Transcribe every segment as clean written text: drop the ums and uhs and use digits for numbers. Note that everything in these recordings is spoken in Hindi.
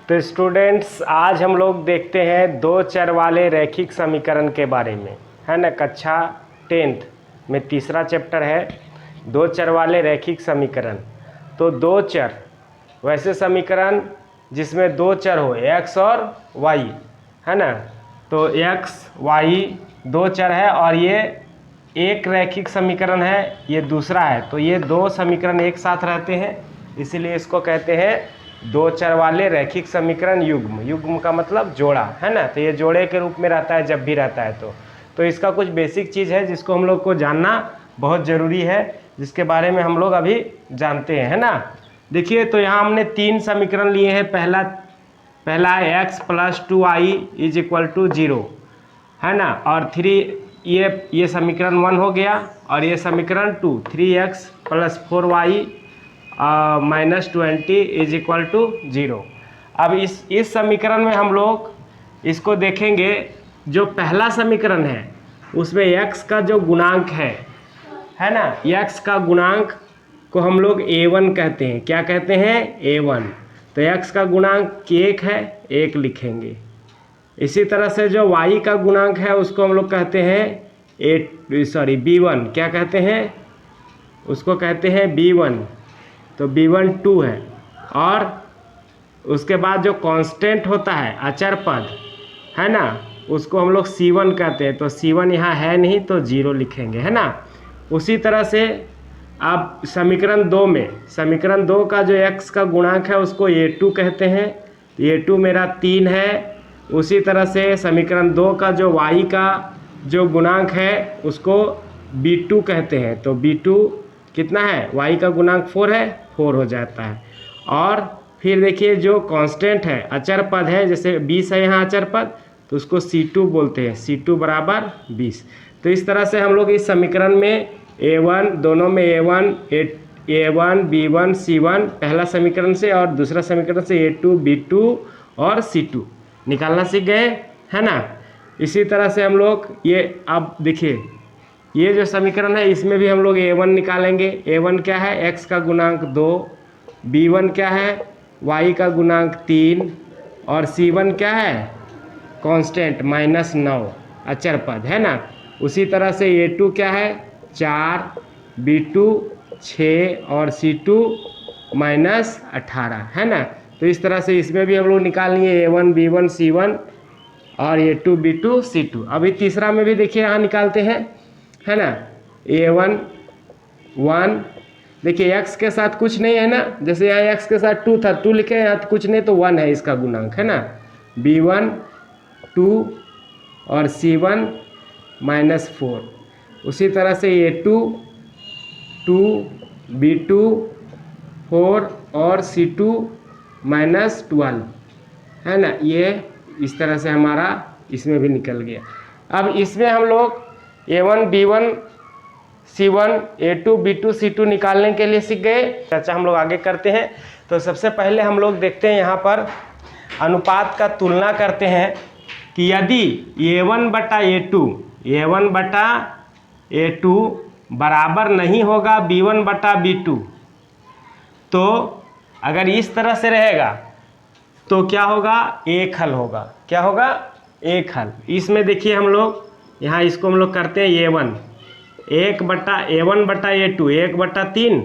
तो स्टूडेंट्स आज हम लोग देखते हैं दो चर वाले रैखिक समीकरण के बारे में, है ना। कक्षा 10th में तीसरा चैप्टर है दो चर वाले रैखिक समीकरण। तो दो चर वैसे समीकरण जिसमें दो चर हो x और y, है ना। तो x y दो चर है और ये एक रैखिक समीकरण है, ये दूसरा है। तो ये दो समीकरण एक साथ रहते हैं, इसीलिए इसको कहते हैं दो चर वाले रैखिक समीकरण युग्म। युग्म का मतलब जोड़ा, है ना। तो ये जोड़े के रूप में रहता है जब भी रहता है तो इसका कुछ बेसिक चीज़ है जिसको हम लोग को जानना बहुत ज़रूरी है, जिसके बारे में हम लोग अभी जानते हैं, है ना। देखिए तो यहाँ हमने तीन समीकरण लिए हैं। पहला है x + 2y = 0, है ना। और 3 ये समीकरण 1 हो गया और ये समीकरण 2 3x + 4y -20 = 0। अब इस समीकरण में हम लोग इसको देखेंगे। जो पहला समीकरण है उसमें x का जो गुणांक है ना, x का गुणांक को हम लोग a1 कहते हैं। क्या कहते हैं? a1। तो x का गुणांक 1 है, 1 लिखेंगे। इसी तरह से जो y का गुणांक है उसको हम लोग कहते हैं b1। क्या कहते हैं? उसको कहते हैं b1। तो b1 2 है। और उसके बाद जो कांस्टेंट होता है अचर पद, है ना, उसको हम लोग c1 कहते हैं। तो c1 यहाँ है नहीं तो 0 लिखेंगे, है ना। उसी तरह से अब समीकरण 2 में, समीकरण 2 का जो x का गुणांक है उसको a2 कहते हैं। a2 मेरा 3 है। उसी तरह से समीकरण 2 का जो y का जो गुणांक है उसको b2 कहते हैं। तो b2 कितना है? y का गुणांक 4 है, 4 हो जाता है। और फिर देखिए जो कांस्टेंट है अचर पद है, जैसे 20 है यहाँ अचर पद, तो उसको c2 बोलते हैं। c2 = 20। तो इस तरह से हम लोग इस समीकरण में a1, दोनों में a1 b1 c1 पहला समीकरण से और दूसरा समीकरण से a2 b2 और c2 निकालना सीख गए, है ना। इसी तरह से हम लोग ये अब देखिए ये जो समीकरण है इसमें भी हम लोग a1 निकालेंगे। a1 क्या है? x का गुणांक 2, b1 क्या है? y का गुणांक 3 और c1 क्या है? कांस्टेंट -9 अचर पद, है ना। उसी तरह से a2 क्या है? 4, b2 6 और c2 -18, है ना। तो इस तरह से इसमें भी हम लोग निकाल लिए a1 b1 c1 और a2 b2 c2। अभी तीसरा में भी देखिए यहाँ निकालते हैं, है ना। a1 1, देखिए x के साथ कुछ नहीं है ना, जैसे यहाँ x के साथ 2 था, 2 लिखे, यहाँ तो कुछ नहीं तो 1 है इसका गुणांक, है ना। b1 2 और c1 -4। उसी तरह से a2 2 b2 4 और c2 -12, है ना। ये इस तरह से हमारा इसमें भी निकल गया। अब इसमें हम लोग a1 b1 c1 a2 b2 c2 निकालने के लिए सीख गए। चर्चा हम लोग आगे करते हैं। तो सबसे पहले हम लोग देखते हैं यहाँ पर अनुपात का तुलना करते हैं कि यदि a1/a2 बराबर नहीं होगा b1/b2, तो अगर इस तरह से रहेगा तो क्या होगा? एक हल होगा। क्या होगा? एक हल। इसमें देखिए हम लोग यहाँ इसको हम लोग करते हैं a1 1/a1/a2 1/3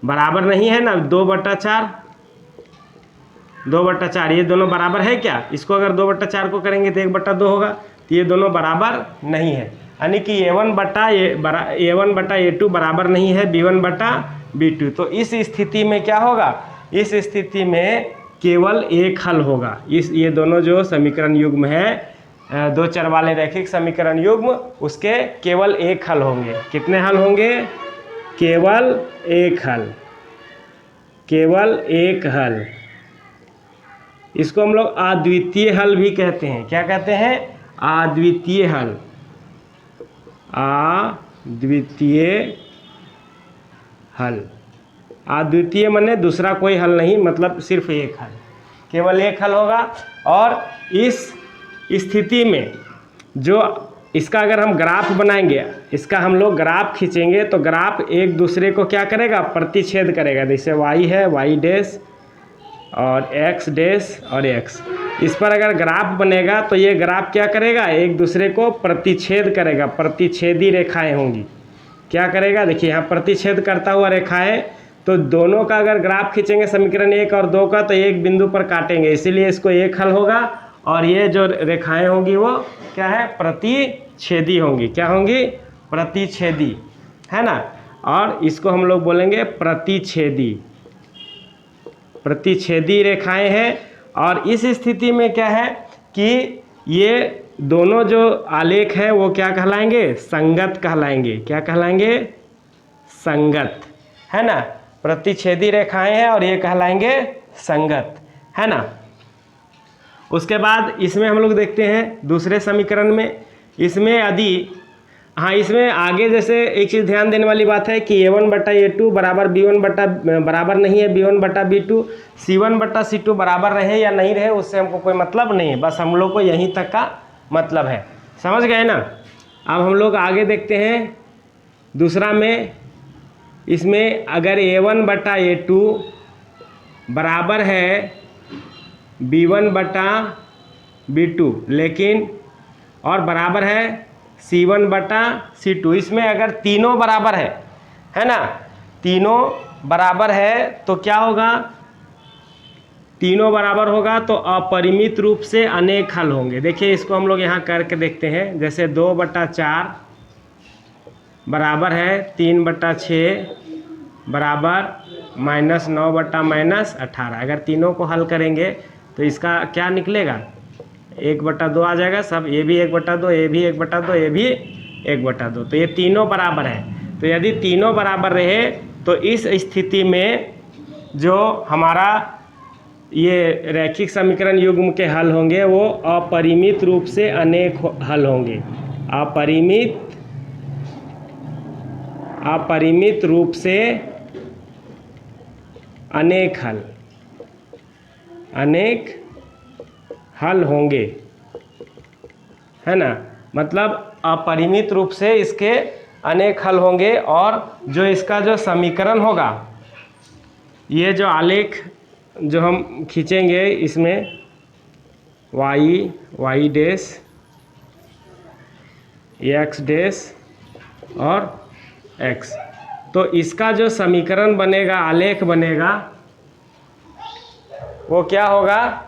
बराबर नहीं है ना 2/4 2/4, ये दोनों बराबर है क्या? इसको अगर 2/4 को करेंगे तो 1/2 होगा। तो ये दोनों बराबर नहीं है, यानी कि a1/a2 बराबर नहीं है b1/b2। तो इस स्थिति में क्या होगा? इस स्थिति में केवल एक हल होगा। ये दोनों जो समीकरण युग्म है, दो चर वाले रैखिक समीकरण युग्म, उसके केवल एक हल होंगे। कितने हल होंगे? केवल एक हल, केवल एक हल। इसको हम लोग अद्वितीय हल भी कहते हैं। क्या कहते हैं? अद्वितीय हल। अद्वितीय हल, अद्वितीय माने दूसरा कोई हल नहीं, मतलब सिर्फ एक हल, केवल एक हल होगा। और इस स्थिति में जो इसका अगर हम ग्राफ बनाएंगे, इसका हम लोग ग्राफ खींचेंगे तो ग्राफ एक दूसरे को क्या करेगा? प्रतिच्छेद करेगा। जैसे y है y डैश और एक्स डैश और एक्स। इस पर अगर ग्राफ बनेगा तो ये ग्राफ क्या करेगा, एक दूसरे को प्रतिच्छेद करेगा, प्रतिच्छेदी रेखाएं होंगी। क्या करेगा, देखिए यहाँ प्रतिच्छेद करता हुआ रेखा है, तो दोनों का अगर ग्राफ खींचेंगे समीकरण 1 और 2 का, तो एक बिंदु पर काटेंगे, इसीलिए इसको एक हल होगा। और ये जो रेखाएं होंगी वो क्या है, प्रतिच्छेदी होंगी। क्या होंगी, प्रतिच्छेदी, है ना। और इसको हम लोग बोलेंगे प्रतिच्छेदी, प्रतिच्छेदी रेखाएं हैं। और इस स्थिति में क्या है कि ये दोनों जो आलेख हैं वो क्या कहलाएंगे, संगत कहलाएंगे। क्या कहलाएंगे, संगत, है ना। प्रतिच्छेदी रेखाएं हैं और ये कहलाएंगे संगत, है ना। उसके बाद इसमें हम लोग देखते हैं दूसरे समीकरण में, इसमें यदि हाँ, इसमें आगे जैसे एक चीज़ ध्यान देने वाली बात है कि A1/A2 बराबर B1 बटा बराबर नहीं है B1/B2, C1/C2 बराबर रहे या नहीं रहे उससे हमको कोई मतलब नहीं है, बस हम लोग को यहीं तक का मतलब है। समझ गए ना। अब हम लोग आगे देखते हैं दूसरा में, इसमें अगर A1/A2 बराबर है B1/B2 लेकिन और बराबर है C1/C2, इसमें अगर तीनों बराबर है ना, तीनों बराबर है तो क्या होगा, तीनों बराबर होगा तो अपरिमित रूप से अनेक हल होंगे। देखिए इसको हम लोग यहाँ करके देखते हैं, जैसे 2/4 बराबर है 3/6 बराबर -9/-18। अगर तीनों को हल करेंगे तो इसका क्या निकलेगा, 1/2 आ जाएगा सब, ये भी 1/2, ये भी 1/2, ये भी 1/2। तो ये तीनों बराबर है। तो यदि तीनों बराबर रहे तो इस स्थिति में जो हमारा ये रैखिक समीकरण युग्म के हल होंगे वो अपरिमित रूप से अनेक हल होंगे। अपरिमित रूप से अनेक हल होंगे, है ना। मतलब अपरिमित रूप से इसके अनेक हल होंगे। और जो इसका जो समीकरण होगा, ये जो आलेख जो हम खींचेंगे इसमें y डैश, x डैश और x, तो इसका जो समीकरण बनेगा, आलेख बनेगा, वो क्या होगा,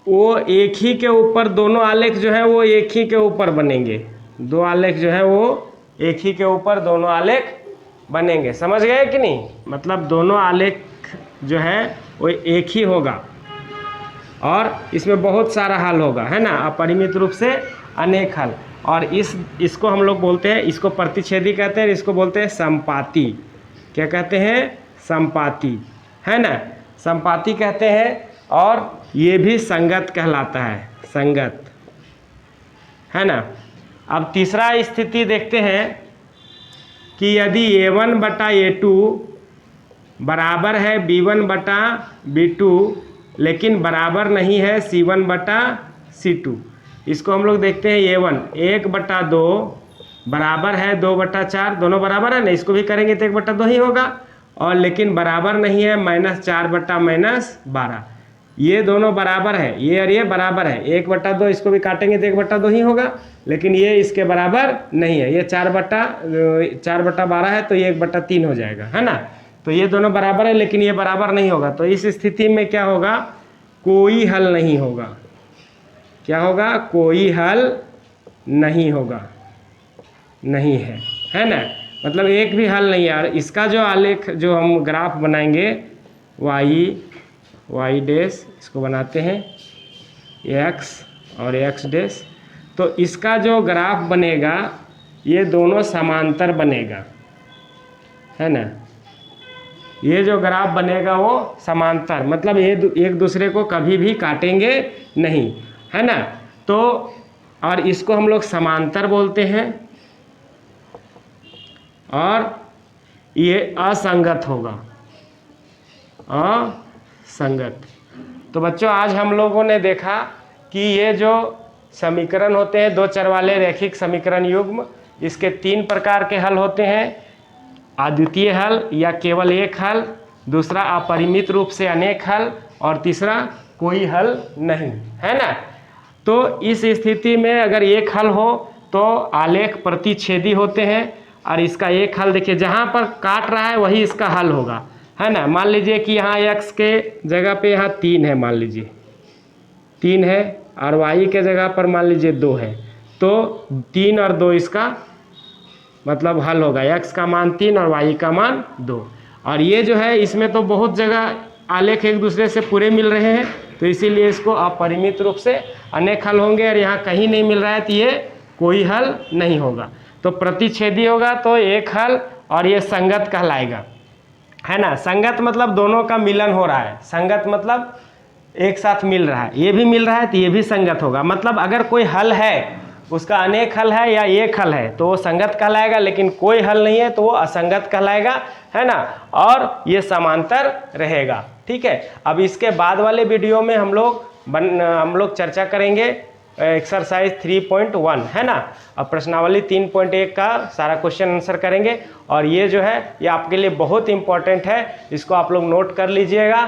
वो एक ही के ऊपर, दोनों आलेख जो है वो एक ही के ऊपर बनेंगे। दो आलेख जो है वो एक ही के ऊपर दोनों आलेख बनेंगे। समझ गए कि नहीं। मतलब दोनों आलेख जो है वो एक ही होगा और इसमें बहुत सारा हल होगा, है ना, अपरिमित रूप से अनेक हल। और इसको हम लोग बोलते हैं, इसको प्रतिच्छेदी कहते हैं, इसको बोलते हैं संपाती। क्या कहते हैं, संपाती, है ना, संपाती कहते हैं। और ये भी संगत कहलाता है, संगत, है ना। अब तीसरा स्थिति देखते हैं कि यदि A1/A2 बराबर है B1/B2 लेकिन बराबर नहीं है C1/C2, इसको हम लोग देखते हैं A1 1/2 बराबर है 2/4, दोनों बराबर है ना, इसको भी करेंगे तो 1/2 ही होगा। और लेकिन बराबर नहीं है -4/-12, ये दोनों बराबर है, ये और ये बराबर है, 1/2 इसको भी काटेंगे तो 1/2 ही होगा, लेकिन ये इसके बराबर नहीं है, ये 4/12 है तो ये 1/3 हो जाएगा, है ना। तो ये दोनों बराबर है लेकिन ये बराबर नहीं होगा। तो इस स्थिति में क्या होगा, कोई हल नहीं होगा। क्या होगा, कोई हल नहीं होगा, नहीं है ना। मतलब एक भी हल नहीं है। और इसका जो आलेख जो हम ग्राफ बनाएंगे y डैश, इसको बनाते हैं x और x डैश, तो इसका जो ग्राफ बनेगा ये दोनों समांतर बनेगा, है ना। ये जो ग्राफ बनेगा वो समांतर, मतलब ये एक दूसरे को कभी भी काटेंगे नहीं, है ना। तो और इसको हम लोग समांतर बोलते हैं और ये असंगत होगा, असंगत। तो बच्चों आज हम लोगों ने देखा कि ये जो समीकरण होते हैं दो चर वाले रैखिक समीकरण युग्म, इसके 3 प्रकार के हल होते हैं, अद्वितीय हल या केवल एक हल, दूसरा अपरिमित रूप से अनेक हल, और तीसरा कोई हल नहीं, है ना। तो इस स्थिति में अगर एक हल हो तो आलेख प्रतिच्छेदी होते हैं, और इसका एक हल देखिए जहाँ पर काट रहा है वही इसका हल होगा, है ना। मान लीजिए कि यहाँ x के जगह पे यहाँ 3 है, मान लीजिए 3 है, और y के जगह पर मान लीजिए 2 है, तो 3 और 2 इसका मतलब हल होगा, x का मान 3 और y का मान 2। और ये जो है इसमें तो बहुत जगह आलेख एक दूसरे से पूरे मिल रहे हैं, तो इसीलिए इसको अपरिमित रूप से अनेक हल होंगे, और यहाँ कहीं नहीं मिल रहा है तो ये कोई हल नहीं होगा। तो प्रतिच्छेदी होगा तो एक हल, और ये संगत कहलाएगा, है ना। संगत मतलब दोनों का मिलन हो रहा है, संगत मतलब एक साथ मिल रहा है, ये भी मिल रहा है तो ये भी संगत होगा। मतलब अगर कोई हल है, उसका अनेक हल है या एक हल है, तो वो संगत कहलाएगा, लेकिन कोई हल नहीं है तो वो असंगत कहलाएगा, है ना। और ये समांतर रहेगा, ठीक है। अब इसके बाद वाले वीडियो में हम लोग चर्चा करेंगे एक्सरसाइज 3.1, है ना। अब प्रश्नावली 3.1 का सारा क्वेश्चन आंसर करेंगे, और ये जो है ये आपके लिए बहुत इंपॉर्टेंट है, इसको आप लोग नोट कर लीजिएगा।